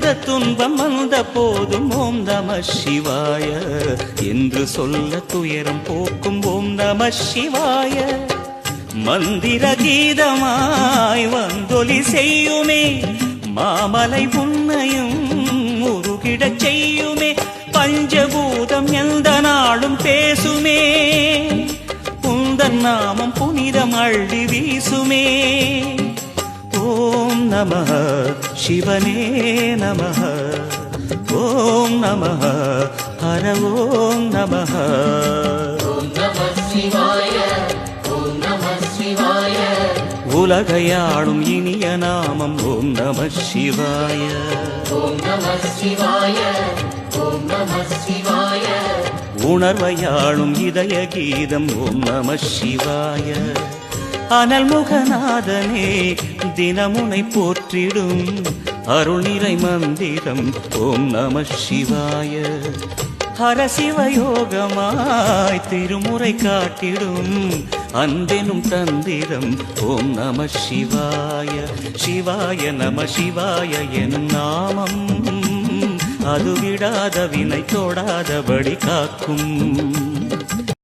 எந்த துன்பம் வந்த போதும் ஓம் நம சிவாய என்று சொல்ல துயரம் போக்கும் ஓம் நம சிவாய. மந்திர கீதமாய் வந்தொலி செய்யுமே மாமலை உன்னையும் உருகிடச் செய்யுமே. பஞ்சபூதம் எந்த நாளும் பேசுமே உந்தன் நாமம் புனிதம் அள்ளி வீசுமே. ஓம் நமः சிவனே நமः ஓம் நமः ஹர ஓம் நமः. ஓம் நம சிவாய ஓம் நம சிவாய. உலகையாளும் இனிய நாமம் ஓம் நம சிவாய. ஓம் நம சிவாய ஓம் நம சிவாய. உணர்வையாளும் இதய கீதம் ஓம் நம சிவாய. அனல் முகநாதனே தினமுனை போற்றிடும் அருள் நிறை மந்திரம் ஓம் நம சிவாய. ஹர சிவயோகமாய் திருமுறை காட்டிடும் அன்பெனும் தந்திரம் ஓம் நம சிவாய. சிவாய நம சிவாய எனும் நாமம் அது விடாத வினை தொடாதபடி காக்கும்.